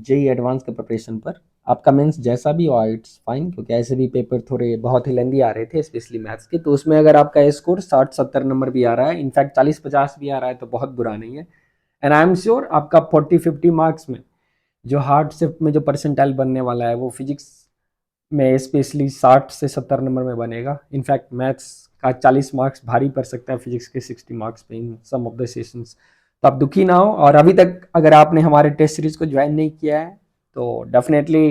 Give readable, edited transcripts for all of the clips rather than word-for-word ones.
JEE advance के preparation पर। आपका मेंस जैसा भी हो इट्स फाइन, क्योंकि ऐसे भी पेपर थोड़े बहुत ही लेंदी आ रहे थे स्पेशली मैथ्स के, तो उसमें अगर आपका स्कोर 60-70 नंबर भी आ रहा है, इनफैक्ट 40-50 भी आ रहा है, तो बहुत बुरा नहीं है। एंड आई एम श्योर आपका 40-50 मार्क्स में जो हार्ड शिफ्ट में जो परसेंटाइल बनने वाला है वो फिजिक्स में स्पेशली 60 से 70 नंबर में बनेगा। इनफैक्ट मैथ्स का 40 मार्क्स भारी पड़ सकता है फिजिक्स के 60 मार्क्स पे इन सम ऑफ द सेशंस। तो आप दुखी ना हो, और अभी तक अगर आपने हमारे टेस्ट सीरीज को ज्वाइन नहीं किया है तो definitely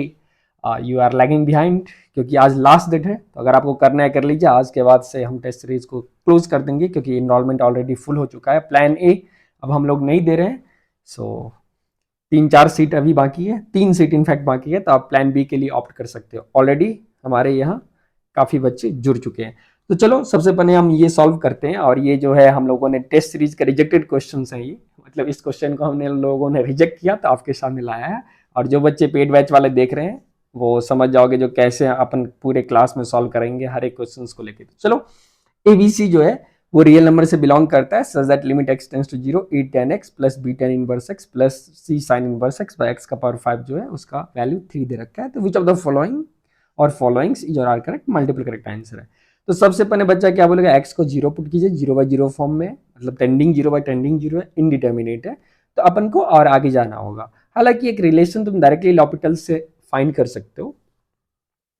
you are lagging behind, क्योंकि आज लास्ट डेट है। तो अगर आपको करना है कर लीजिए, आज के बाद से हम टेस्ट सीरीज को क्लोज कर देंगे, क्योंकि इनरोलमेंट ऑलरेडी फुल हो चुका है। प्लान ए अब हम लोग नहीं दे रहे हैं। सो 3-4 सीट अभी बाकी है, 3 सीट इनफैक्ट बाकी है, तो आप प्लान बी के लिए ऑप्ट कर सकते हो। ऑलरेडी हमारे यहाँ काफ़ी बच्चे जुड़ चुके हैं। तो चलो सबसे पहले हम ये सॉल्व करते हैं, और ये जो है हम लोगों ने टेस्ट सीरीज के रिजेक्टेड क्वेश्चन है ये, मतलब इस क्वेश्चन को हमने लोगों ने रिजेक्ट किया तो आपके सामने लाया है। और जो बच्चे पेड बैच वाले देख रहे हैं वो समझ जाओगे जो कैसे अपन पूरे क्लास में सॉल्व करेंगे हर एक क्वेश्चन को लेकर। तो चलो एबीसी जो है वो रियल नंबर से बिलोंग करता है, such that limit x tends to 0 e tan x plus b tan inverse x plus c sin inverse x by x का पावर 5 जो है उसका वैल्यू 3 दे रखा है। तो विच ऑफ द फॉलोइंग और फॉलोइंग्स इज और are correct, multiple correct answer है। तो सबसे पहले बच्चा क्या बोलेगा, x को 0 पुट कीजिए, 0/0 फॉर्म में, मतलब टेंडिंग 0/टेंडिंग 0 है, इनडिटर्मिनेट है। तो अपन को और आगे जाना होगा। हालांकि एक रिलेशन तुम डायरेक्टली लॉपिटल से फाइंड कर सकते हो,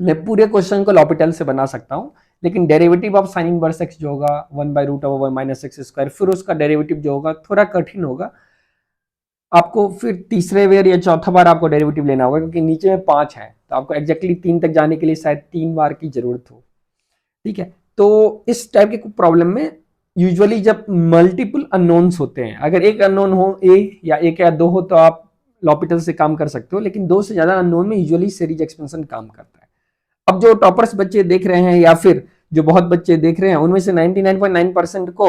मैं पूरे क्वेश्चन को लॉपिटल से बना सकता हूं, लेकिन derivative of sine inverse x जो होगा 1/√1 माइनस एक्स स्क्वायर, फिर उसका डेरिवेटिव जो होगा थोड़ा कठिन होगा। आपको फिर तीसरे बार या चौथा बार आपको डेरिवेटिव लेना होगा, क्योंकि नीचे में 5 है, तो आपको एग्जैक्टली 3 तक जाने के लिए शायद 3 बार की जरूरत हो। ठीक है, तो इस टाइप के प्रॉब्लम में यूजुअली जब मल्टीपल अननोन्स होते हैं, अगर एक अननोन हो ए या एक या दो हो तो आप लॉपिटल से काम कर सकते हो, लेकिन 2 से ज्यादा अननोन में यूजुअली सीरीज एक्सपेंशन काम करता है। अब जो टॉपर्स बच्चे देख रहे हैं या फिर जो बहुत बच्चे देख रहे हैं, उनमें से 99.9% को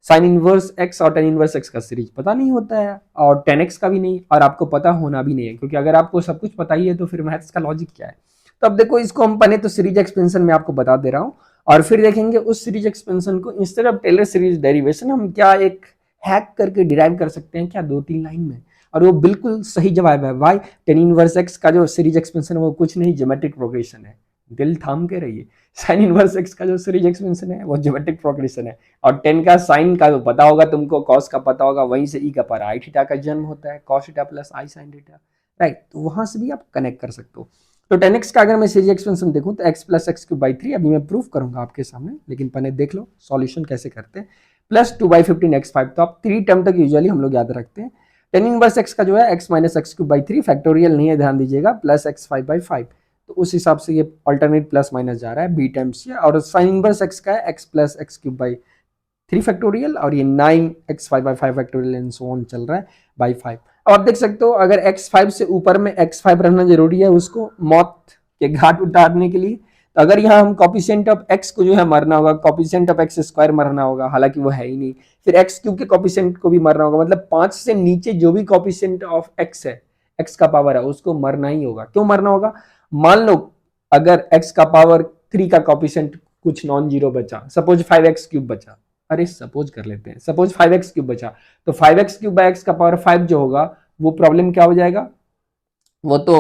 साइन इनवर्स एक्स और टेन इनवर्स एक्स का सीरीज पता नहीं होता है, और 10x का भी नहीं, और आपको पता होना भी नहीं है, क्योंकि अगर आपको सब कुछ पता ही है तो फिर मैथ्स का लॉजिक क्या है। तो अब देखो इसको हम पहले तो सीरीज एक्सपेंशन में आपको बता दे रहा हूं, और फिर देखेंगे उस सीरीज एक्सपेंशन को instead of Taylor series derivation हम क्या एक हैक करके डिराइव कर सकते हैं क्या 2-3 लाइन में। और वो बिल्कुल सही जवाब है। वाई टेन इनवर्स एक्स का जो सीरीज एक्सपेंशन है वो कुछ नहीं, ज्योमेट्रिक प्रोग्रेशन है। दिल थाम के रहिए, साइन इनवर्स एक्स का जो सीरीज एक्सपेंशन है वो ज्योमेट्रिक प्रोग्रेशन है, और 10 का साइन का पता होगा तुमको, कॉस का पता होगा, वहीं से ई का पावर आई थीटा का जन्म होता है, कॉस थीटा प्लस आई साइन थीटा, राइट। तो वहां से भी आप कनेक्ट कर सकते हो। तो 10x का अगर मैं सीरीज एक्सपेंशन देखूं तो x plus x cube by 3, अभी मैं प्रूफ करूंगा आपके सामने, लेकिन पहले देख लो सॉल्यूशन कैसे करते हैं। प्लस 2/15 x5, तो आप 3 टर्म तक यूजुअली हम लोग याद रखते हैं। टेन इनवर्स एक्स का जो है x minus x cube by 3, factorial नहीं है, ध्यान दीजिएगा, प्लस x5/5, तो उस हिसाब से ये अल्टरनेट प्लस माइनस जा रहा है बी टाइम्स ये, और साइन इनवर्स एक्स का है x plus x cube by 3 factorial, और ये 9x5/5 factorial and so on चल रहा है बाई 5। अब आप देख सकते हो अगर x5 से ऊपर में x5 रहना जरूरी है उसको मौत के घाट उतारने के लिए, तो अगर यहाँ हम कॉपिशेंट ऑफ x को जो है मरना होगा, कॉपिशेंट ऑफ एक्स स्क्वायर मरना होगा, हालांकि वो है ही नहीं, फिर x क्यूब के कॉपिशेंट को भी मरना होगा, मतलब 5 से नीचे जो भी कॉपिशेंट ऑफ x है, x का पावर है, उसको मरना ही होगा। क्यों मरना होगा, मान लो अगर x का पावर 3 का कॉपिशेंट कुछ नॉन जीरो बचा, सपोज 5x क्यूब बचा, अरे सपोज कर लेते हैं, सपोज 5x क्यूब बचा, तो 5x क्यूब बाय x का पावर 5 जो होगा वो प्रॉब्लम क्या हो जाएगा, वो तो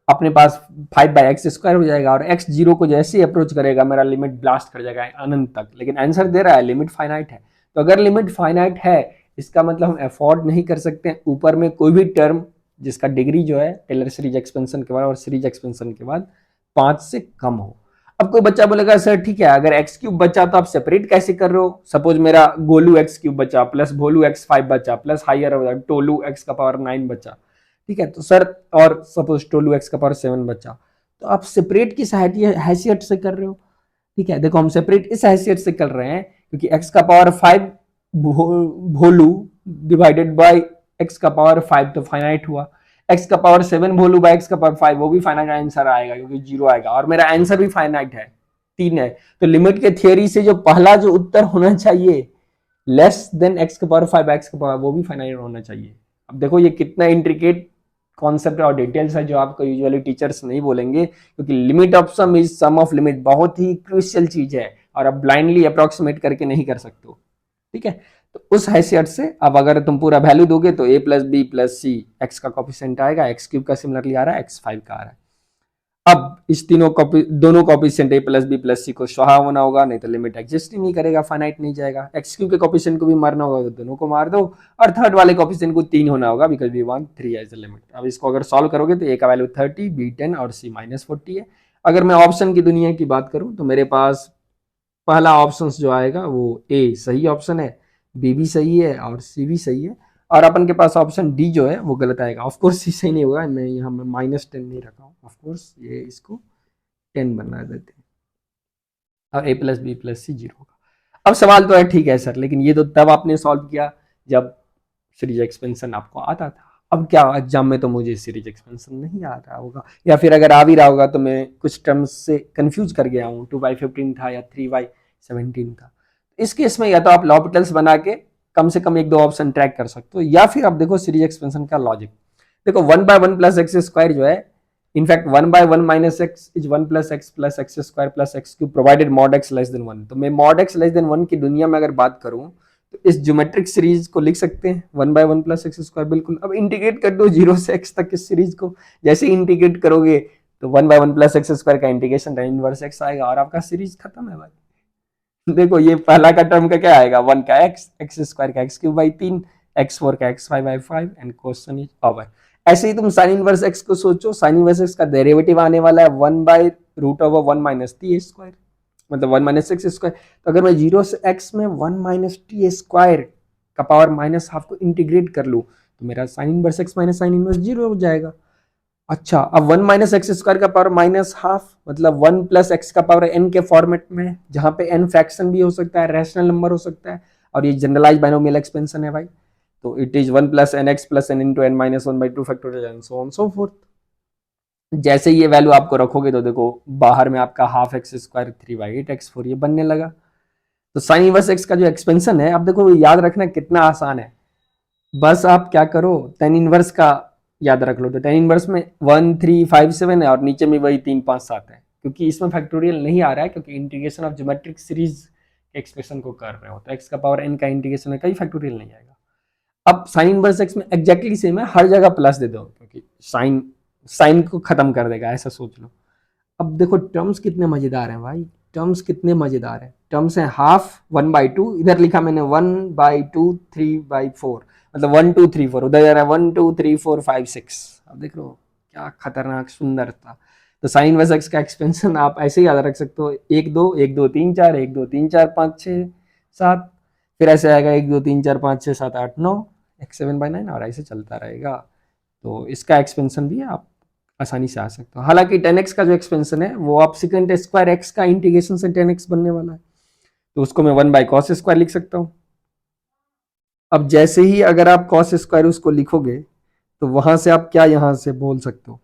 अपने पास 5/x स्क्वायर हो जाएगा, और x 0 को जैसे ही अप्रोच करेगा मेरा लिमिट ब्लास्ट कर जाएगा अनंत तक। लेकिन आंसर दे रहा है लिमिट फाइनाइट है, तो अगर लिमिट फाइनाइट है इसका मतलब हम अफोर्ड नहीं कर सकते ऊपर में कोई भी टर्म जिसका डिग्री जो है टेलर सीरीज एक्सपेंशन के बाद और सीरीज एक्सपेंशन के बाद 5 से कम हो। अब कोई बच्चा बोलेगा सर ठीक है अगर एक्स क्यूब बचा तो आप सेपरेट कैसे कर रहे हो, सपोज मेरा गोलू एक्स क्यूब बचा प्लस भोलू x5 बचा प्लस हाइयर टोलू x का पावर 9 बचा, ठीक है, तो सर और सपोज टोलू x का पावर 7 बचा, तो आप सेपरेट किस हैसियत से कर रहे हो। ठीक है, देखो हम सेपरेट इस हैसियत से कर रहे हैं क्योंकि x का power 5 Bholu divided by x का पावर 5 तो फाइनाइट हुआ, x का पावर 7 भोलू बाय x का पावर 5 वो भी फाइनाइट आंसर आएगा क्योंकि 0 आएगा, और मेरा आंसर भी फाइनाइट है 3 है। तो लिमिट के थियोरी से जो पहला जो उत्तर होना चाहिए लेस देन x का पावर 5 x का पावर, वो भी फाइनाइट होना चाहिए। अब देखो ये कितना इंट्रिकेट कॉन्सेप्ट और डिटेल्स है जो आपको यूजुअली टीचर्स नहीं बोलेंगे, क्योंकि limit of sum is sum of limit बहुत ही क्रूशियल चीज है और आप ब्लाइंडली अप्रोक्सीमेट करके नहीं कर सकते हो। ठीक है, तो उस हैसियत से अब अगर तुम पूरा वैल्यू दोगे तो a plus B plus c x का कॉफिशिएंट आएगा, एक्स क्यूब का सिमिलरली आ रहा है, एक्स 5 का आ रहा है। अब इस दोनों coefficient a plus B plus C को स्वाहा होना होगा, नहीं तो लिमिट एग्जिस्ट ही नहीं करेगा, फाइनाइट नहीं जाएगा। एक्स क्यूब के कॉफिशिएंट को भी मारना होगा तो दोनों को मार दो, और थर्ड वाले कॉफिशिएंट को 3 होना होगा because we want 3 as a limit. अब इसको अगर सॉल्व करोगे तो a का वैल्यू 30, b 10 और c -40 है। अगर मैं ऑप्शन की दुनिया की बात करूं तो मेरे पास पहला ऑप्शन जो आएगा वो ए सही ऑप्शन है, बी भी सही है और सी भी सही है, और अपन के पास ऑप्शन डी जो है वो गलत आएगा। ऑफ कोर्स सी सही नहीं होगा, मैं यहाँ में -10 नहीं रखा हूँ, ऑफ कोर्स ये इसको 10 बना देते हैं और ए प्लस बी प्लस सी 0 होगा। अब सवाल तो है ठीक है सर, लेकिन ये तो तब आपने सॉल्व किया जब सीरीज एक्सपेंशन आपको आता था। अब क्या एग्जाम में तो मुझे सीरीज एक्सपेंशन नहीं आ रहा होगा, या फिर अगर आ भी रहा होगा तो मैं कुछ टर्म्स से कंफ्यूज कर गया हूँ, 2/15 था या 3/17 था। इस केस में या तो आप लॉपिटल्स बना के कम से कम एक दो ऑप्शन ट्रैक कर सकते हो, या फिर आप देखो सीरीज एक्सपेंशन का लॉजिक। देखो 1/1 प्लस एक्स स्क्वायर जो है, in fact 1/1 minus x is 1 plus x square plus x cube provided mod x less than 1। तो मैं मॉड एक्स लेस देन 1 की दुनिया में अगर बात करूं तो इस ज्योमेट्रिक सीरीज को लिख सकते हैं 1/1 प्लस एक्स स्क्वायर, बिल्कुल। अब इंटीग्रेट कर दो 0 से x तक इस सीरीज को, जैसे इंटीग्रेट करोगे तो 1/1 प्लस एक्स स्क्वायर का इंटीग्रेशन tan इनवर्स x आएगा और आपका सीरीज खत्म है भाई। देखो ये पहला का टर्म का क्या आएगा, 1 का एक्स स्क्वायर का एक्स क्यूब बाई 3, x4 का x5/5 and question is over. ऐसे ही तुम साइन इनवर्स एक्स को सोचो, साइन इनवर्स एक्स का डेरिवेटिव आने वाला है 1/√1 माइनस टी स्क्वायर, मतलब 1 माइनस एक्स स्क्वायर। तो अगर मैं 0 से x में 1 माइनस टी स्क्वायर का पावर -हाफ को इंटीग्रेट कर लूं तो मेरा sine inverse x minus sine inverse 0 हो जाएगा। अच्छा, अब 1 माइनस एक्स स्क्वायर का पावर -हाफ मतलब 1 प्लस एक्स का पावर n के फॉर्मेट में, जहां पे n फ्रैक्शन भी हो सकता है, रैशनल नंबर हो सकता है, और ये जनरलाइज बाइनोमियल एक्सपेंशन है भाई। तो it is 1 plus n x plus n into n minus 1/2 factorial and so on so forth. जैसे ये वैल्यू आपको रखोगे तो देखो बाहर में आपका हाफ एक्स स्क्वायर 3/8x4 ये बनने लगा। तो साइन इनवर्स एक्स का जो एक्सपेंशन है, अब देखो याद रखना कितना आसान है। बस आप क्या करो, टेन इनवर्स का याद रख लो। तो टेन इनवर्स में 1 3 5 7 है और नीचे में वही 3 5 7 है, क्योंकि इसमें फैक्टोरियल नहीं आ रहा है, क्योंकि इंटीग्रेशन ऑफ ज्योमेट्रिक सीरीज के एक्सप्रेशन को कर रहे हो तो एक्स का पावर एन का इंटीग्रेशन है, कहीं फैक्टोरियल नहीं आएगा। अब साइन इनवर्स एक्स में एग्जैक्टली सेम है, हर जगह प्लस दे दो क्योंकि साइन साइन को खत्म कर देगा, ऐसा सोच लो। अब देखो टर्म्स कितने मजेदार हैं भाई, टर्म्स कितने मजेदार हैं। टर्म्स है हाफ 1/2, इधर लिखा मैंने 1/2 3/4, मतलब 1 2 3 4, उधर जा रहा है 1 2 3 4 5 6। अब देख लो क्या खतरनाक सुंदर था। तो साइन इनवर्स एक्स का एक्सपेंशन आप ऐसे ही याद रख सकते हो, 1 2 1 2 3 4 1 2 3 4 5 6 7, फिर ऐसे आएगा 1 2 3 4 5 6 7 8 9 x7/9 और ऐसे चलता रहेगा। तो इसका एक्सपेंशन भी आप आसानी से आ सकते हो। हालांकि 10x का जो एक्सपेंशन है वो आप सेकेंड स्क्वायर एक्स का इंटीग्रेशन से 10x बनने वाला है, तो उसको मैं 1/cos स्क्वायर लिख सकता हूँ। अब जैसे ही अगर आप cos स्क्वायर उसको लिखोगे तो वहां से आप क्या यहां से बोल सकते हो,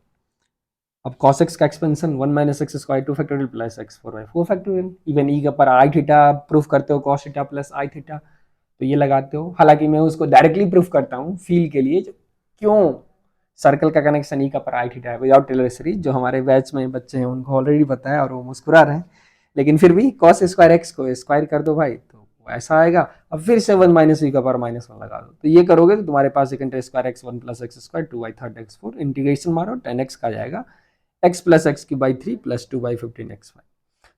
अब cos x का expansion 1 minus x square 2 factorial plus x 4/4 factorial, even e का पर आई थीटा प्रूफ करते हो cos theta plus i theta, तो ये लगाते हो। हालांकि मैं उसको डायरेक्टली प्रूफ करता हूँ फील के लिए, क्यों सर्कल का कनेक्शन ई का पर आई थीटा है विदाउट टेलर सीरीज, जो हमारे बैच में बच्चे हैं उनको ऑलरेडी पता है और वो मुस्कुरा रहे हैं। लेकिन फिर भी cos स्क्वायर एक्स को स्क्वायर कर दो भाई तो ऐसा आएगा। अब फिर से 1 माइनस ई का पावर -1 लगा दो, तो ये करोगे तो तुम्हारे पास second square x 1 plus x square 2/3 x4 integration मारो 10x का जाएगा x प्लस एक्स की बाई 3 प्लस 2/15x5।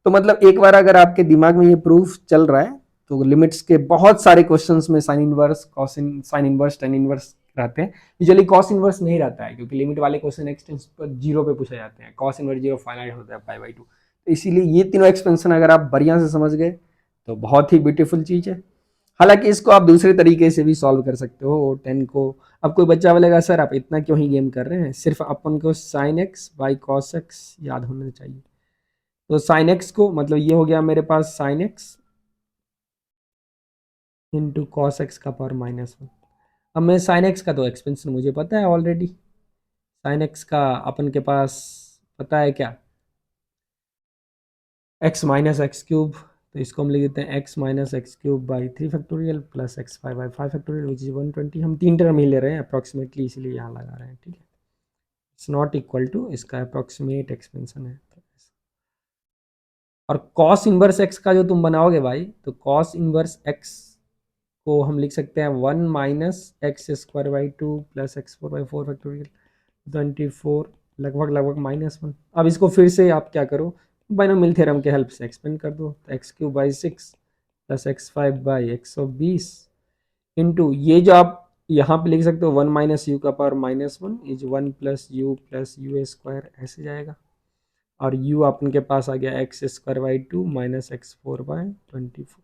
तो मतलब एक बार अगर आपके दिमाग में ये प्रूफ चल रहा है तो लिमिट्स के बहुत सारे क्वेश्चंस में sine inverse cosine sine inverse tan inverse रहते हैं। यूजुअली कॉस इनवर्स नहीं रहता है क्योंकि लिमिट वाले क्वेश्चन एक्सटेंस पर 0 पे पूछे जाते हैं, कॉस इनवर्स 0 फाइनाइट होता है π/2। तो इसीलिए ये तीनों एक्सपेंशन अगर आप बढ़िया से समझ गए तो बहुत ही ब्यूटीफुल चीज है। हालांकि इसको आप दूसरे तरीके से भी सॉल्व कर सकते हो 10 को। अब कोई बच्चा बोलेगा सर आप इतना क्यों ही गेम कर रहे हैं, सिर्फ अपन को sine x by cos x याद होना चाहिए। तो साइन एक्स को मतलब ये हो गया मेरे पास sine x into cos x का पावर -1। अब मैं साइन एक्स का तो एक्सपेंशन मुझे पता है ऑलरेडी, साइन एक्स का अपन के पास पता है क्या, एक्स माइनस एक्स क्यूब, तो इसको हम लिख देते हैं x minus x cube by 3 factorial plus x5/5 factorial which is 120। हम 3 टर्म ही ले रहे हैं अप्रॉक्सीमेटली, इसलिए यहाँ लगा रहे हैं, ठीक है। इट्स नॉट इक्वल टू, इसका अप्रॉक्सीमेट एक्सपेंशन है। और कॉस इनवर्स एक्स का जो तुम बनाओगे भाई, तो कॉस इनवर्स एक्स को हम लिख सकते हैं 1 minus x square by 2 plus x 4 by 4 factorial 24 लगभग लगभग -1। अब इसको फिर से आप क्या करो, बाइनोमियल थ्योरम के हेल्प से एक्सपेंड कर दो, तो x cube by 6 plus x 5 by 120 into ये जो आप यहाँ पे लिख सकते हो 1 माइनस यू का power -1 is 1 plus you square ऐसे जाएगा, और u अपन के पास आ गया x square by 2 minus x 4 by 24।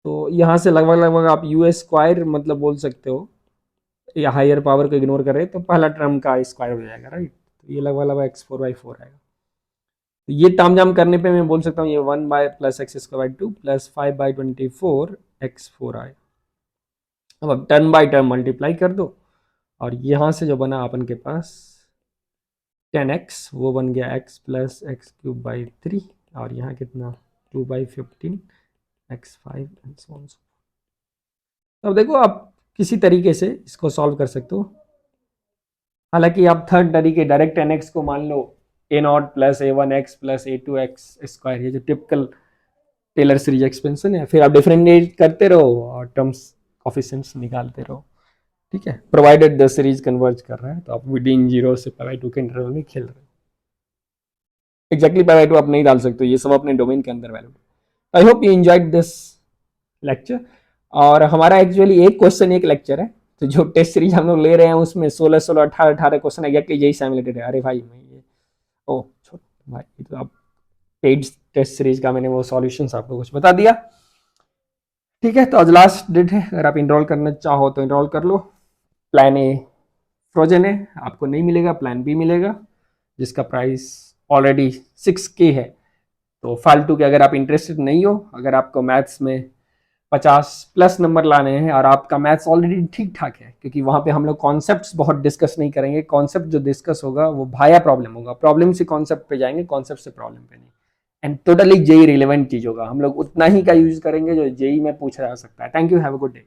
तो यहाँ से लगभग लगभग आप यू स्क्वायर मतलब बोल सकते हो, या हायर पावर को इग्नोर करें तो पहला टर्म का स्क्वायर हो जाएगा, राइट। तो ये लगभग लगभग एक्स 4 बाई 4 आएगा। तो ये ताम जाम करने पे मैं बोल सकता हूँ ये 1 by plus x square by 2 plus 5 by 24 x 4 आए। अब टर्म बाई टर्म मल्टीप्लाई कर दो, और यहाँ से जो बना अपन के पास 10x वो बन गया x plus x cube by 3, और यहाँ कितना 2 by 15 x 5 and so on. अब देखो आप किसी तरीके से इसको सॉल्व कर सकते हो। हालांकि आप थर्ड तरीके डायरेक्ट nx को मान लो a0 plus a1x plus a2x square, ये जो टिपिकल टेलर सीरीज एक्सपेंशन है, फिर आप डिफरेंशिएट करते रहो और टर्म्स कोफिशिएंट्स निकालते रहो, ठीक है। प्रोवाइडेड द सीरीज कन्वर्ज कर रहा है तो आप विदिन 0 से π/2 के इंटरवल में खेल रहे हो। एग्जैक्टली π/2 आप नहीं डाल सकते, ये सब अपने डोमेन के अंदर value. I hope you enjoyed this lecture. और हमारा एक्चुअली एक क्वेश्चन एक लेक्चर है, तो जो टेस्ट सीरीज हम लोग ले रहे हैं उसमें 16 18 क्वेश्चन एग्जैक्टली यही सिमुलेटेड है। अरे भाई मैं ये ओ छोड़ भाई, तो आप पेड टेस्ट सीरीज का मैंने वो सॉल्यूशंस आपको कुछ बता दिया, ठीक है। तो आज लास्ट डेट है, अगर आप इनरोल करना चाहो तो इनरोल कर लो। प्लान ए फ्रोजन है, आपको नहीं मिलेगा, प्लान बी मिलेगा जिसका प्राइस ऑलरेडी 6K है। तो फालतू के अगर आप इंटरेस्टेड नहीं हो, अगर आपको मैथ्स में 50+ नंबर लाने हैं और आपका मैथ्स ऑलरेडी ठीक ठाक है, क्योंकि वहाँ पे हम लोग कॉन्सेप्ट्स बहुत डिस्कस नहीं करेंगे, कॉन्सेप्ट जो डिस्कस होगा वो भाया प्रॉब्लम होगा, प्रॉब्लम से कॉन्सेप्ट पे जाएंगे, कॉन्सेप्ट से प्रॉब्लम पे नहीं, एंड टोटली जेई रिलेवेंट चीज होगा, हम लोग उतना ही का यूज करेंगे जो जेई में पूछा जा सकता है। Thank you, have a good day.